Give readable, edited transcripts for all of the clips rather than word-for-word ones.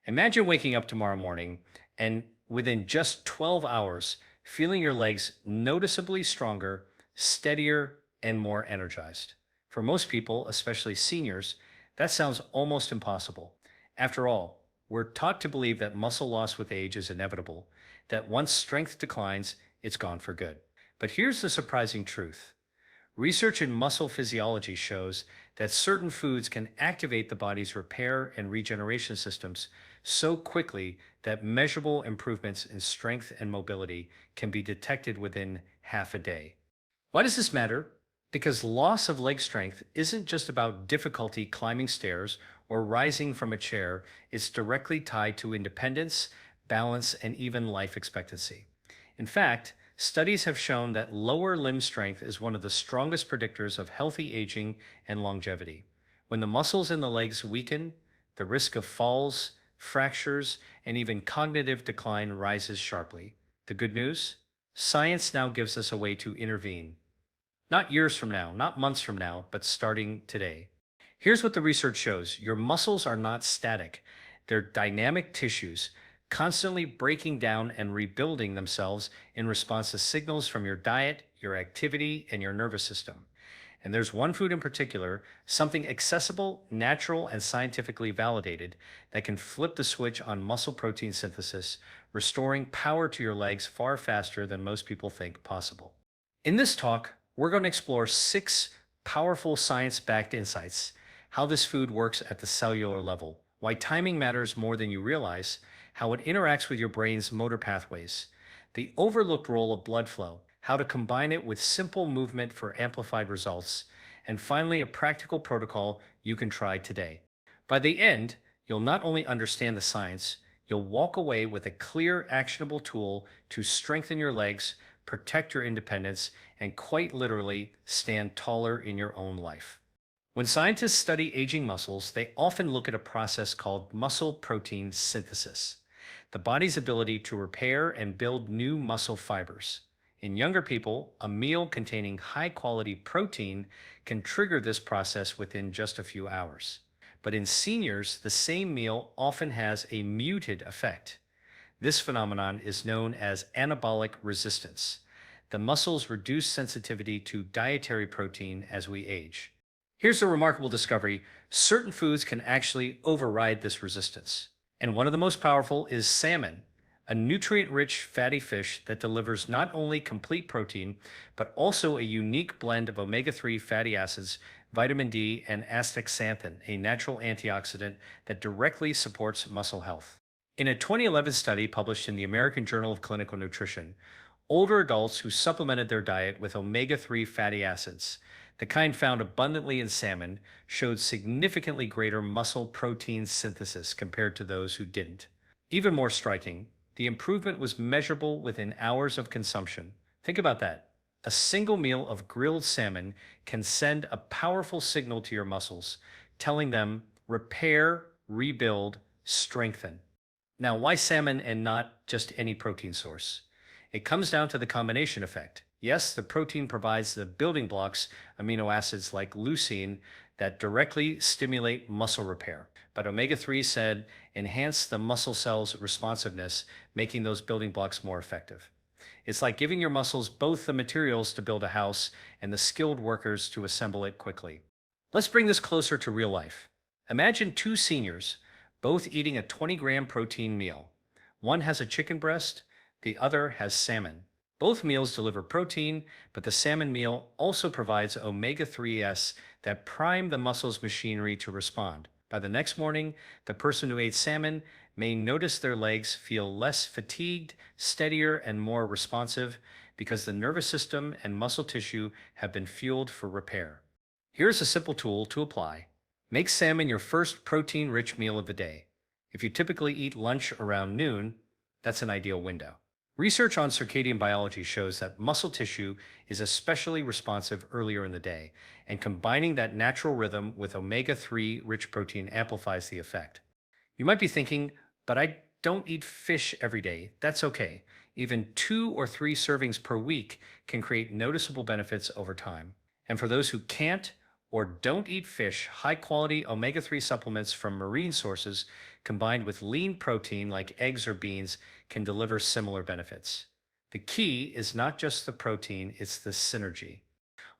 Imagine waking up tomorrow morning and within just 12 hours, feeling your legs noticeably stronger, steadier, and more energized. For most people, especially seniors, that sounds almost impossible. After all, we're taught to believe that muscle loss with age is inevitable, that once strength declines, it's gone for good. But here's the surprising truth. Research in muscle physiology shows that certain foods can activate the body's repair and regeneration systems so quickly that measurable improvements in strength and mobility can be detected within half a day. Why does this matter? Because loss of leg strength isn't just about difficulty climbing stairs or rising from a chair, it's directly tied to independence, balance, and even life expectancy. In fact, studies have shown that lower limb strength is one of the strongest predictors of healthy aging and longevity. When the muscles in the legs weaken, the risk of falls, fractures, and even cognitive decline rises sharply. The good news? Science now gives us a way to intervene. Not years from now, not months from now, but starting today. Here's what the research shows. Your muscles are not static. They're dynamic tissues, constantly breaking down and rebuilding themselves in response to signals from your diet, your activity, and your nervous system. And there's one food in particular, something accessible, natural, and scientifically validated that can flip the switch on muscle protein synthesis, restoring power to your legs far faster than most people think possible. In this talk, we're going to explore 6 powerful science-backed insights, how this food works at the cellular level, why timing matters more than you realize, how it interacts with your brain's motor pathways, the overlooked role of blood flow, how to combine it with simple movement for amplified results, and finally, a practical protocol you can try today. By the end, you'll not only understand the science, you'll walk away with a clear, actionable tool to strengthen your legs, protect your independence, and quite literally stand taller in your own life. When scientists study aging muscles, they often look at a process called muscle protein synthesis, the body's ability to repair and build new muscle fibers. In younger people, a meal containing high quality protein can trigger this process within just a few hours. But in seniors, the same meal often has a muted effect. This phenomenon is known as anabolic resistance. The muscles reduce sensitivity to dietary protein as we age. Here's a remarkable discovery. Certain foods can actually override this resistance. And one of the most powerful is salmon, a nutrient-rich fatty fish that delivers not only complete protein, but also a unique blend of omega-3 fatty acids, vitamin D, and astaxanthin, a natural antioxidant that directly supports muscle health. In a 2011 study published in the American Journal of Clinical Nutrition, older adults who supplemented their diet with omega-3 fatty acids, the kind found abundantly in salmon, showed significantly greater muscle protein synthesis compared to those who didn't. Even more striking, the improvement was measurable within hours of consumption. Think about that. A single meal of grilled salmon can send a powerful signal to your muscles, telling them repair, rebuild, strengthen. Now, why salmon and not just any protein source? It comes down to the combination effect. Yes, the protein provides the building blocks, amino acids like leucine, that directly stimulate muscle repair. But omega 3 said enhance the muscle cells' responsiveness, making those building blocks more effective. It's like giving your muscles both the materials to build a house and the skilled workers to assemble it quickly. Let's bring this closer to real life. Imagine 2 seniors, both eating a 20-gram protein meal. One has a chicken breast, the other has salmon. Both meals deliver protein, but the salmon meal also provides omega 3s that prime the muscle's machinery to respond. By the next morning, the person who ate salmon may notice their legs feel less fatigued, steadier, and more responsive because the nervous system and muscle tissue have been fueled for repair. Here's a simple tool to apply. Make salmon your first protein-rich meal of the day. If you typically eat lunch around noon, that's an ideal window. Research on circadian biology shows that muscle tissue is especially responsive earlier in the day, and combining that natural rhythm with omega-3 rich protein amplifies the effect. You might be thinking, but I don't eat fish every day. That's okay. Even 2 or 3 servings per week can create noticeable benefits over time. And for those who can't Or don't eat fish. High quality omega 3 supplements from marine sources combined with lean protein like eggs or beans can deliver similar benefits. The key is not just the protein, it's the synergy.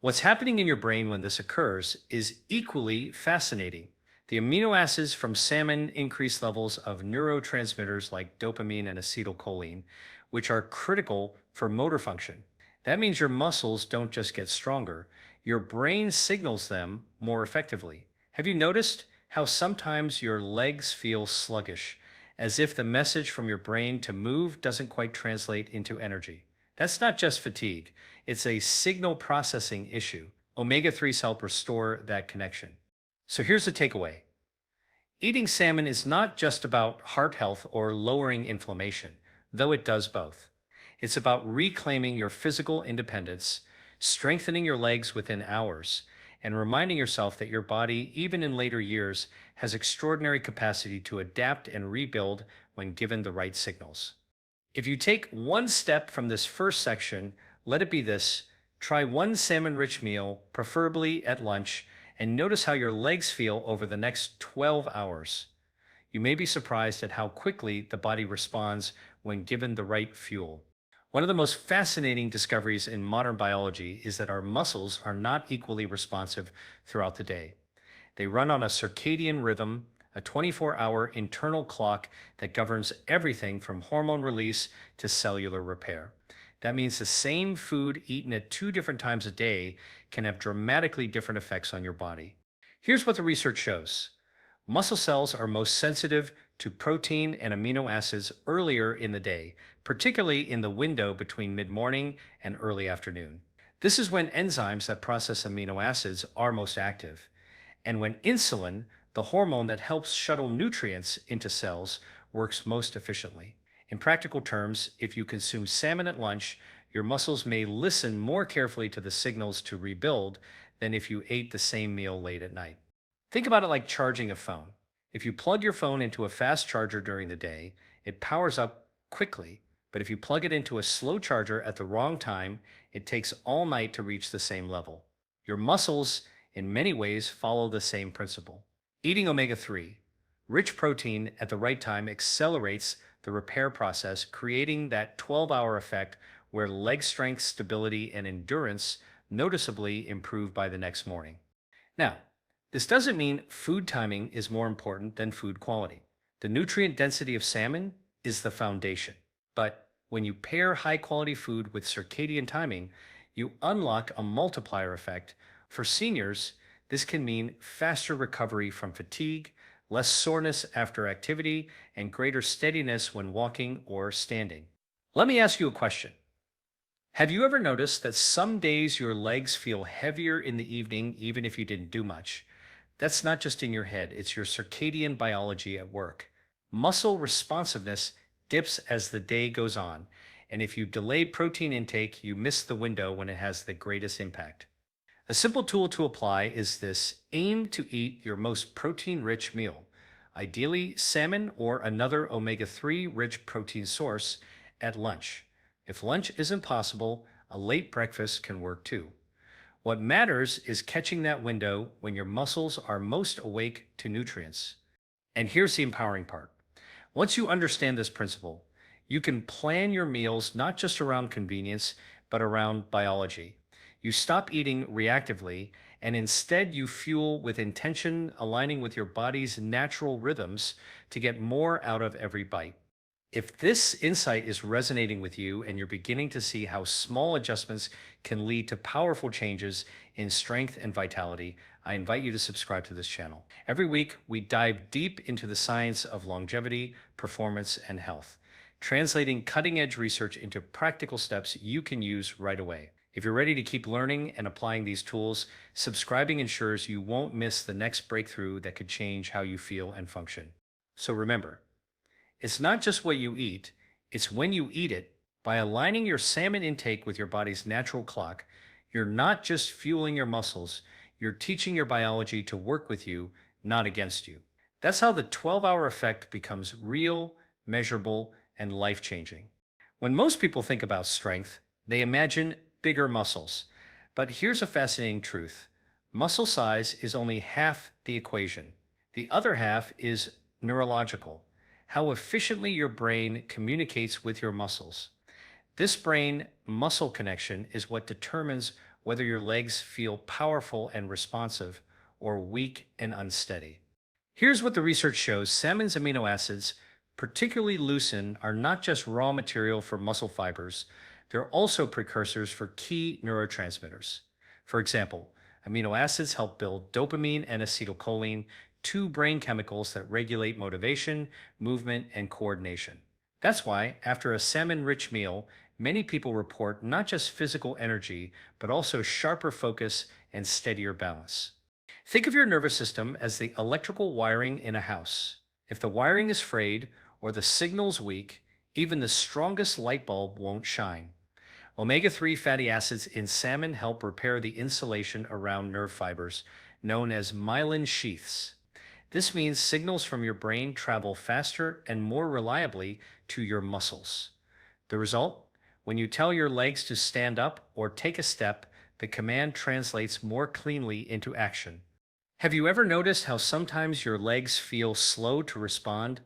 What's happening in your brain when this occurs is equally fascinating. The amino acids from salmon increase levels of neurotransmitters like dopamine and acetylcholine, which are critical for motor function. That means your muscles don't just get stronger, your brain signals them more effectively. Have you noticed how sometimes your legs feel sluggish, as if the message from your brain to move doesn't quite translate into energy? That's not just fatigue, it's a signal processing issue. Omega 3s help restore that connection. So here's the takeaway: eating salmon is not just about heart health or lowering inflammation, though it does both. It's about reclaiming your physical independence, strengthening your legs within hours, and reminding yourself that your body, even in later years, has extraordinary capacity to adapt and rebuild when given the right signals. If you take one step from this first section, let it be this: try one salmon rich meal, preferably at lunch, and notice how your legs feel over the next 12 hours. You may be surprised at how quickly the body responds when given the right fuel. One of the most fascinating discoveries in modern biology is that our muscles are not equally responsive throughout the day. They run on a circadian rhythm, a 24-hour internal clock that governs everything from hormone release to cellular repair. That means the same food eaten at two different times a day can have dramatically different effects on your body. Here's what the research shows. Muscle cells are most sensitive to protein and amino acids earlier in the day, particularly in the window between mid-morning and early afternoon. This is when enzymes that process amino acids are most active, and when insulin, the hormone that helps shuttle nutrients into cells, works most efficiently. In practical terms, if you consume salmon at lunch, your muscles may listen more carefully to the signals to rebuild than if you ate the same meal late at night. Think about it like charging a phone. If you plug your phone into a fast charger during the day, it powers up quickly. But if you plug it into a slow charger at the wrong time, it takes all night to reach the same level. Your muscles, in many ways, follow the same principle. Eating omega 3, rich protein at the right time accelerates the repair process, creating that 12-hour effect where leg strength, stability, and endurance noticeably improve by the next morning. Now, this doesn't mean food timing is more important than food quality. The nutrient density of salmon is the foundation. But when you pair high quality food with circadian timing, you unlock a multiplier effect. For seniors, this can mean faster recovery from fatigue, less soreness after activity, and greater steadiness when walking or standing. Let me ask you a question. Have you ever noticed that some days your legs feel heavier in the evening, even if you didn't do much? That's not just in your head, it's your circadian biology at work. Muscle responsiveness dips as the day goes on, and if you delay protein intake, you miss the window when it has the greatest impact. A simple tool to apply is this: aim to eat your most protein rich meal, ideally salmon or another omega 3 rich protein source, at lunch. If lunch isn't possible, a late breakfast can work too. What matters is catching that window when your muscles are most awake to nutrients. And here's the empowering part. Once you understand this principle, you can plan your meals not just around convenience, but around biology. You stop eating reactively and instead you fuel with intention, aligning with your body's natural rhythms to get more out of every bite. If this insight is resonating with you and you're beginning to see how small adjustments can lead to powerful changes in strength and vitality, I invite you to subscribe to this channel. Every week, we dive deep into the science of longevity, performance, and health, translating cutting-edge research into practical steps you can use right away. If you're ready to keep learning and applying these tools, subscribing ensures you won't miss the next breakthrough that could change how you feel and function. So remember, it's not just what you eat, it's when you eat it. By aligning your salmon intake with your body's natural clock, you're not just fueling your muscles, you're teaching your biology to work with you, not against you. That's how the 12-hour effect becomes real, measurable, and life-changing. When most people think about strength, they imagine bigger muscles. But here's a fascinating truth. Muscle size is only half the equation. The other half is neurological, how efficiently your brain communicates with your muscles. This brain muscle connection is what determines whether your legs feel powerful and responsive or weak and unsteady. Here's what the research shows: salmon's amino acids, particularly leucine, are not just raw material for muscle fibers, they're also precursors for key neurotransmitters. For example, amino acids help build dopamine and acetylcholine, two brain chemicals that regulate motivation, movement, and coordination. That's why, after a salmon rich meal, many people report not just physical energy, but also sharper focus and steadier balance. Think of your nervous system as the electrical wiring in a house. If the wiring is frayed or the signal's weak, even the strongest light bulb won't shine. Omega 3 fatty acids in salmon help repair the insulation around nerve fibers, known as myelin sheaths. This means signals from your brain travel faster and more reliably to your muscles. The result? When you tell your legs to stand up or take a step, the command translates more cleanly into action. Have you ever noticed how sometimes your legs feel slow to respond?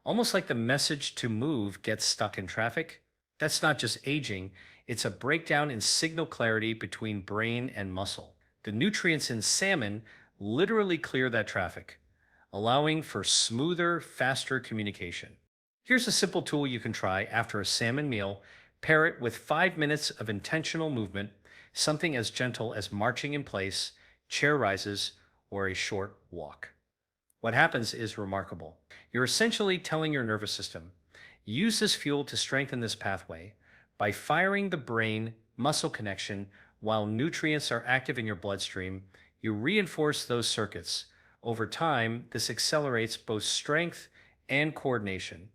Almost like the message to move gets stuck in traffic? That's not just aging, it's a breakdown in signal clarity between brain and muscle. The nutrients in salmon literally clear that traffic, allowing for smoother, faster communication. Here's a simple tool you can try after a salmon meal. Pair it with 5 minutes of intentional movement, something as gentle as marching in place, chair rises, or a short walk. What happens is remarkable. You're essentially telling your nervous system, use this fuel to strengthen this pathway by firing the brain muscle connection while nutrients are active in your bloodstream. You reinforce those circuits. Over time, this accelerates both strength and coordination.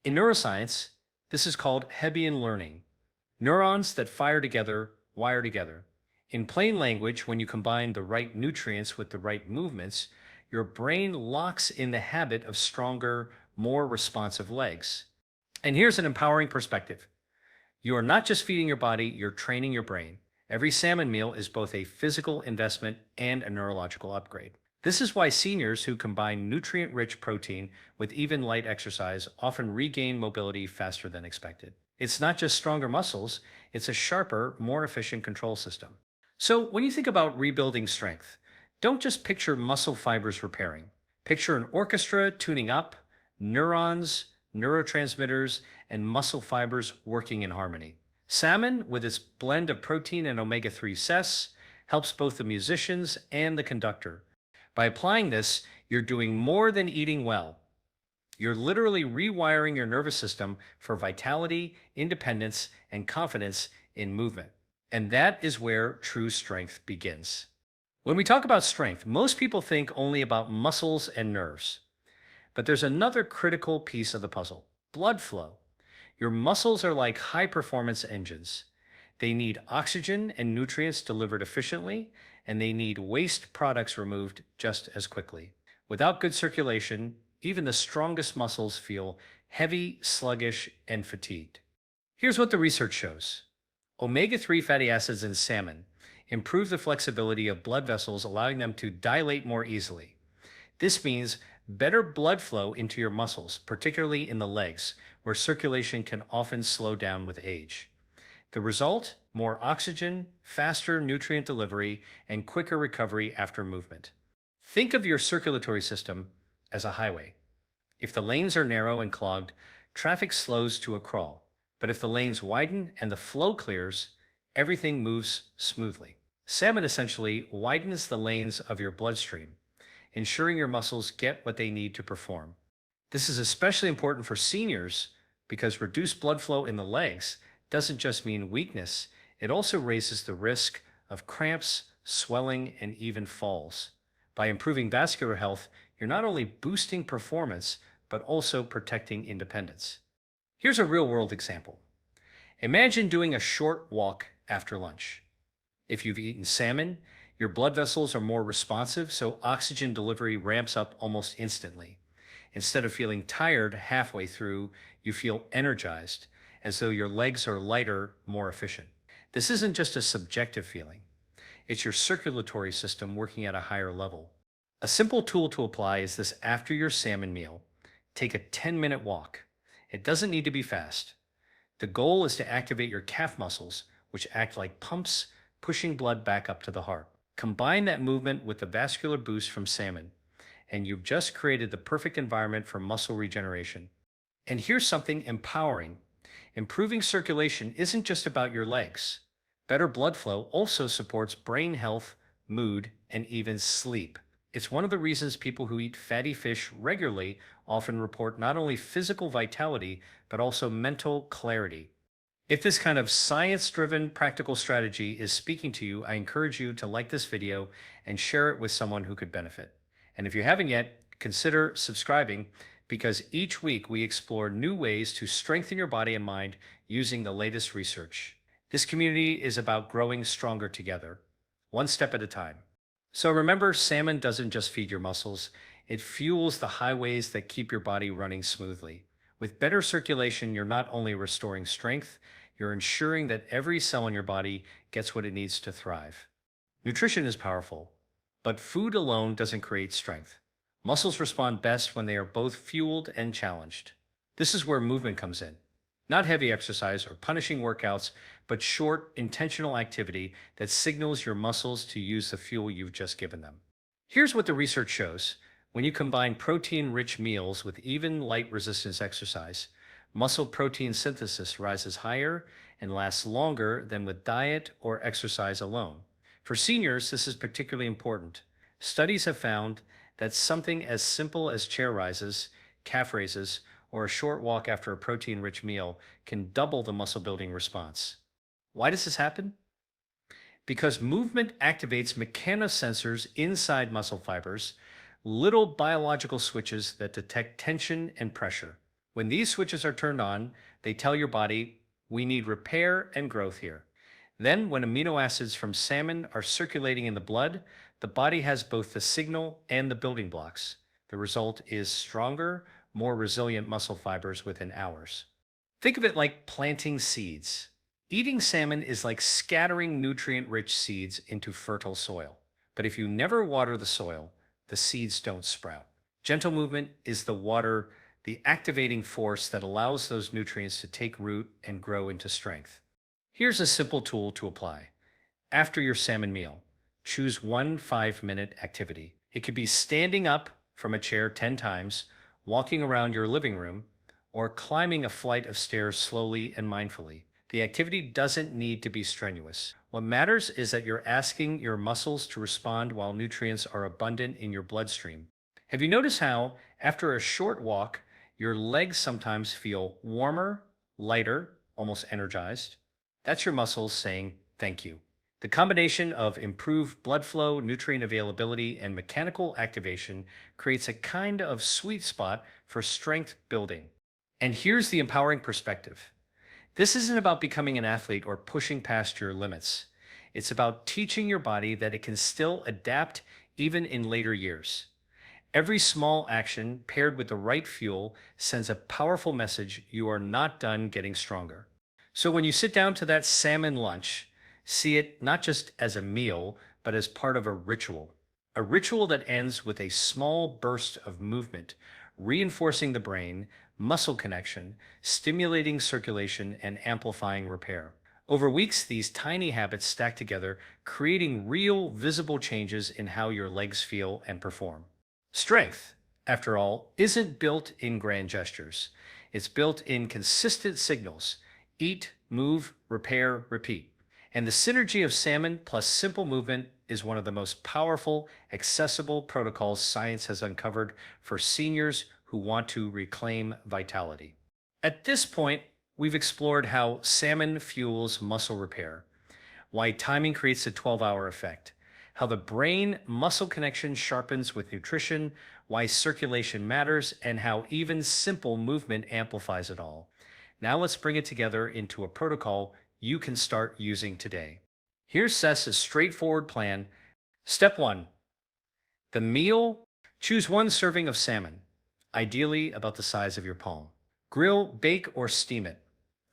In neuroscience, this is called Hebbian learning. Neurons that fire together wire together. In plain language, when you combine the right nutrients with the right movements, your brain locks in the habit of stronger, more responsive legs. And here's an empowering perspective: you are not just feeding your body, you're training your brain. Every salmon meal is both a physical investment and a neurological upgrade. This is why seniors who combine nutrient rich protein with even light exercise often regain mobility faster than expected. It's not just stronger muscles, it's a sharper, more efficient control system. So, when you think about rebuilding strength, don't just picture muscle fibers repairing. Picture an orchestra tuning up, neurons, neurotransmitters, and muscle fibers working in harmony. Salmon, with its blend of protein and omega 3 ces, helps both the musicians and the conductor. By applying this, you're doing more than eating well. You're literally rewiring your nervous system for vitality, independence, and confidence in movement. And that is where true strength begins. When we talk about strength, most people think only about muscles and nerves. But there's another critical piece of the puzzle: blood flow. Your muscles are like high performance engines. They need oxygen and nutrients delivered efficiently, and they need waste products removed just as quickly. Without good circulation, even the strongest muscles feel heavy, sluggish, and fatigued. Here's what the research shows: omega 3 fatty acids in salmon improve the flexibility of blood vessels, allowing them to dilate more easily. This means better blood flow into your muscles, particularly in the legs, where circulation can often slow down with age. The result? More oxygen, faster nutrient delivery, and quicker recovery after movement. Think of your circulatory system as a highway. If the lanes are narrow and clogged, traffic slows to a crawl. But if the lanes widen and the flow clears, everything moves smoothly. Salmon essentially widens the lanes of your bloodstream, ensuring your muscles get what they need to perform. This is especially important for seniors because reduced blood flow in the legs doesn't just mean weakness, it also raises the risk of cramps, swelling, and even falls. By improving vascular health, you're not only boosting performance, but also protecting independence. Here's a real world example. Imagine doing a short walk after lunch. If you've eaten salmon, your blood vessels are more responsive, so oxygen delivery ramps up almost instantly. Instead of feeling tired halfway through, you feel energized, as though your legs are lighter, more efficient. This isn't just a subjective feeling. It's your circulatory system working at a higher level. A simple tool to apply is this: after your salmon meal, take a 10-minute walk. It doesn't need to be fast. The goal is to activate your calf muscles, which act like pumps, pushing blood back up to the heart. Combine that movement with the vascular boost from salmon, and you've just created the perfect environment for muscle regeneration. And here's something empowering: improving circulation isn't just about your legs. Better blood flow also supports brain health, mood, and even sleep. It's one of the reasons people who eat fatty fish regularly often report not only physical vitality, but also mental clarity. If this kind of science-driven practical strategy is speaking to you, I encourage you to like this video and share it with someone who could benefit. And if you haven't yet, consider subscribing, because each week we explore new ways to strengthen your body and mind using the latest research. This community is about growing stronger together, one step at a time. So remember, salmon doesn't just feed your muscles, it fuels the highways that keep your body running smoothly. With better circulation, you're not only restoring strength, you're ensuring that every cell in your body gets what it needs to thrive. Nutrition is powerful, but food alone doesn't create strength. Muscles respond best when they are both fueled and challenged. This is where movement comes in. Not heavy exercise or punishing workouts, but short, intentional activity that signals your muscles to use the fuel you've just given them. Here's what the research shows. When you combine protein-rich meals with even light resistance exercise, muscle protein synthesis rises higher and lasts longer than with diet or exercise alone. For seniors, this is particularly important. Studies have found that something as simple as chair rises, calf raises, or a short walk after a protein-rich meal can double the muscle building response. Why does this happen? Because movement activates mechanosensors inside muscle fibers, little biological switches that detect tension and pressure. When these switches are turned on, they tell your body, we need repair and growth here. Then, when amino acids from salmon are circulating in the blood, the body has both the signal and the building blocks. The result is stronger, more resilient muscle fibers within hours. Think of it like planting seeds. Eating salmon is like scattering nutrient-rich seeds into fertile soil. But if you never water the soil, the seeds don't sprout. Gentle movement is the water, the activating force that allows those nutrients to take root and grow into strength. Here's a simple tool to apply. After your salmon meal, choose one 5-minute activity. It could be standing up from a chair 10 times, walking around your living room, or climbing a flight of stairs slowly and mindfully. The activity doesn't need to be strenuous. What matters is that you're asking your muscles to respond while nutrients are abundant in your bloodstream. Have you noticed how, after a short walk, your legs sometimes feel warmer, lighter, almost energized? That's your muscles saying thank you. The combination of improved blood flow, nutrient availability, and mechanical activation creates a kind of sweet spot for strength building. And here's the empowering perspective. This isn't about becoming an athlete or pushing past your limits. It's about teaching your body that it can still adapt even in later years. Every small action paired with the right fuel sends a powerful message: you are not done getting stronger. So when you sit down to that salmon lunch, see it not just as a meal, but as part of a ritual. A ritual that ends with a small burst of movement, reinforcing the brain, muscle connection, stimulating circulation, and amplifying repair. Over weeks, these tiny habits stack together, creating real, visible changes in how your legs feel and perform. Strength, after all, isn't built in grand gestures. It's built in consistent signals: eat, move, repair, repeat. And the synergy of salmon plus simple movement is one of the most powerful, accessible protocols science has uncovered for seniors who want to reclaim vitality. At this point, we've explored how salmon fuels muscle repair, why timing creates a 12-hour effect, how the brain-muscle connection sharpens with nutrition, why circulation matters, and how even simple movement amplifies it all. Now let's bring it together into a protocol you can start using today. Here's Seth's straightforward plan. Step 1. The meal: choose one serving of salmon, ideally about the size of your palm. Grill, bake, or steam it.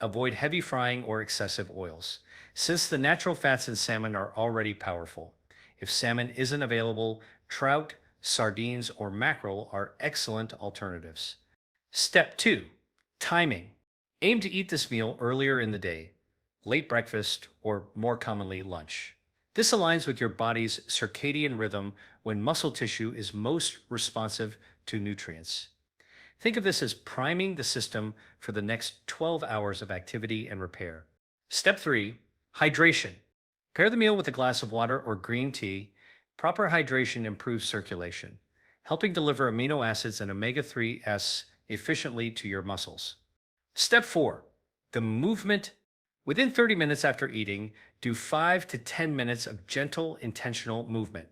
Avoid heavy frying or excessive oils. since the natural fats in salmon are already powerful. If salmon isn't available, trout, sardines, or mackerel are excellent alternatives. Step 2. Timing. Aim to eat this meal earlier in the day, late breakfast, or more commonly lunch. This aligns with your body's circadian rhythm when muscle tissue is most responsive to nutrients. Think of this as priming the system for the next 12 hours of activity and repair. Step 3. Hydration. Pair the meal with a glass of water or green tea. Proper hydration improves circulation, helping deliver amino acids and omega-3s efficiently to your muscles. Step 4. The movement. Within 30 minutes after eating, do 5 to 10 minutes of gentle, intentional movement.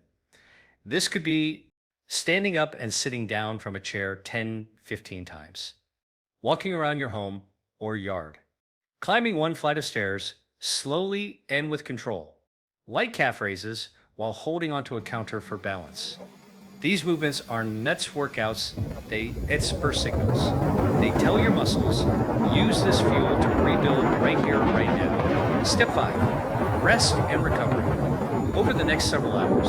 This could be standing up and sitting down from a chair 10-15 times, walking around your home or yard, climbing one flight of stairs slowly and with control, light calf raises while holding onto a counter for balance. These movements are nuts workouts. It's spur signals. They tell your muscles, use this fuel to rebuild right here, right now. Step 5. Rest and recovery. Over the next several hours,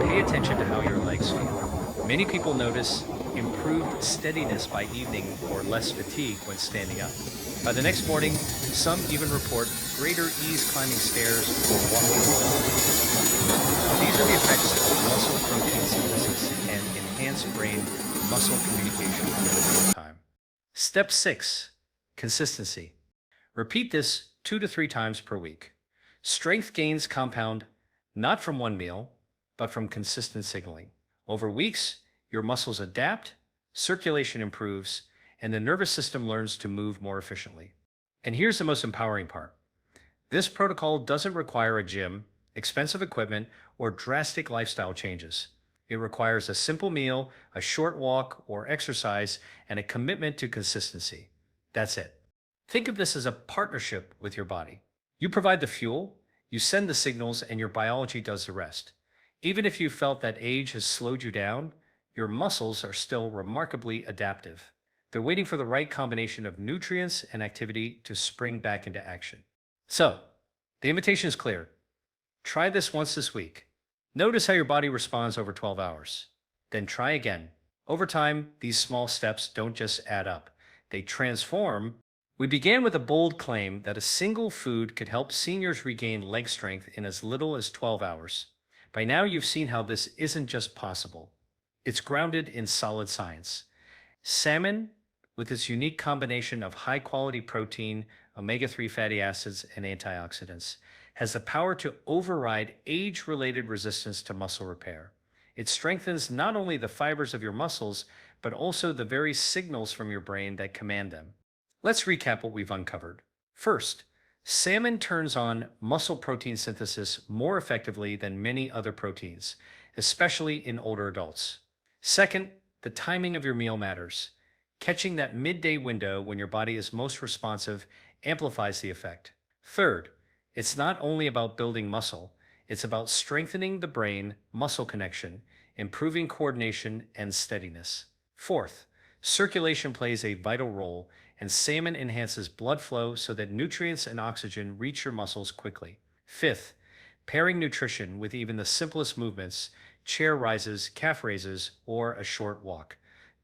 pay attention to how your legs feel. Many people notice improved steadiness by evening or less fatigue when standing up. By the next morning, some even report greater ease climbing stairs or walking alone. These are the effects of muscle protein synthesis and enhanced brain-muscle communication in real time. Step 6. Consistency. Repeat this 2 to 3 times per week. Strength gains compound not from one meal, but from consistent signaling. Over weeks, your muscles adapt, circulation improves, and the nervous system learns to move more efficiently. And here's the most empowering part. This protocol doesn't require a gym, expensive equipment, or drastic lifestyle changes. It requires a simple meal, a short walk or exercise, and a commitment to consistency. That's it. Think of this as a partnership with your body. You provide the fuel, you send the signals, and your biology does the rest. Even if you felt that age has slowed you down, your muscles are still remarkably adaptive. They're waiting for the right combination of nutrients and activity to spring back into action. So, the invitation is clear. Try this once this week. Notice how your body responds over 12 hours. Then try again. Over time, these small steps don't just add up. They transform. We began with a bold claim that a single food could help seniors regain leg strength in as little as 12 hours. By now, you've seen how this isn't just possible. It's grounded in solid science. Salmon, with its unique combination of high-quality protein, omega-3 fatty acids, and antioxidants, has the power to override age-related resistance to muscle repair. It strengthens not only the fibers of your muscles, but also the very signals from your brain that command them. Let's recap what we've uncovered. First, salmon turns on muscle protein synthesis more effectively than many other proteins, especially in older adults. Second, the timing of your meal matters. Catching that midday window when your body is most responsive amplifies the effect. Third, it's not only about building muscle, it's about strengthening the brain-muscle connection, improving coordination and steadiness. Fourth, circulation plays a vital role, and salmon enhances blood flow so that nutrients and oxygen reach your muscles quickly. Fifth, pairing nutrition with even the simplest movements, chair rises, calf raises, or a short walk,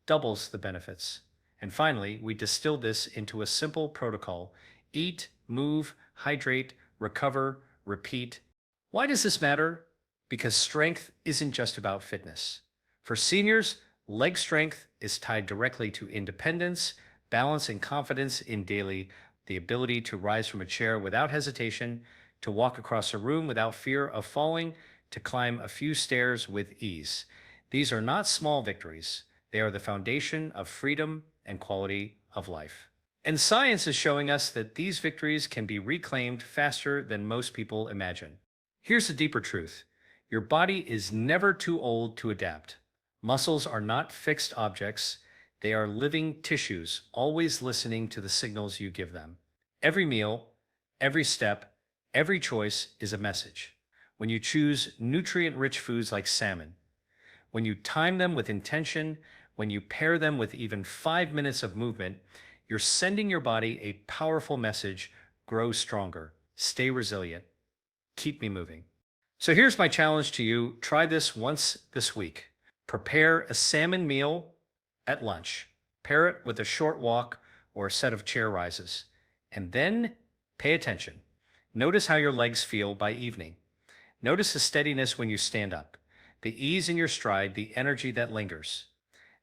doubles the benefits. And finally, we distill this into a simple protocol: eat, move, hydrate, recover, repeat. Why does this matter? Because strength isn't just about fitness. For seniors, leg strength is tied directly to independence, balance, and confidence in the ability to rise from a chair without hesitation, to walk across a room without fear of falling, to climb a few stairs with ease. These are not small victories. They are the foundation of freedom and quality of life. And science is showing us that these victories can be reclaimed faster than most people imagine. Here's the deeper truth. Your body is never too old to adapt. Muscles are not fixed objects. They are living tissues, always listening to the signals you give them. Every meal, every step, every choice is a message. When you choose nutrient-rich foods like salmon, when you time them with intention, when you pair them with even 5 minutes of movement, you're sending your body a powerful message: grow stronger, stay resilient, keep me moving. So here's my challenge to you. Try this once this week. Prepare a salmon meal at lunch. Pair it with a short walk or a set of chair rises. And then pay attention. Notice how your legs feel by evening. Notice the steadiness when you stand up, the ease in your stride, the energy that lingers.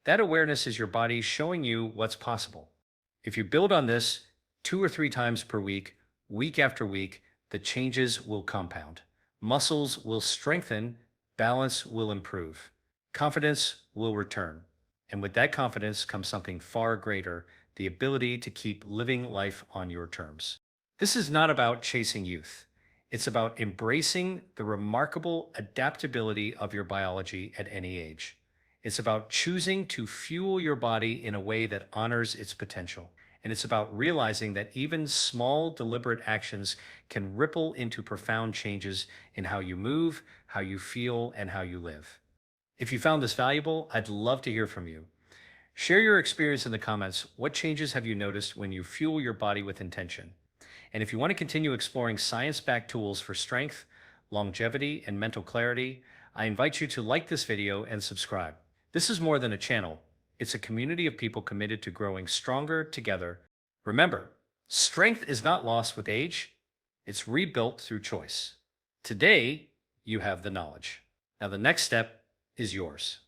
That awareness is your body showing you what's possible. If you build on this 2 or 3 times per week, week after week, the changes will compound. Muscles will strengthen, balance will improve, confidence will return. And with that confidence comes something far greater, the ability to keep living life on your terms. This is not about chasing youth. It's about embracing the remarkable adaptability of your biology at any age. It's about choosing to fuel your body in a way that honors its potential. And it's about realizing that even small, deliberate actions can ripple into profound changes in how you move, how you feel, and how you live. If you found this valuable, I'd love to hear from you. Share your experience in the comments. What changes have you noticed when you fuel your body with intention? And if you want to continue exploring science-backed tools for strength, longevity, and mental clarity, I invite you to like this video and subscribe. This is more than a channel. It's a community of people committed to growing stronger together. Remember, strength is not lost with age. It's rebuilt through choice. Today, you have the knowledge. Now the next step is yours.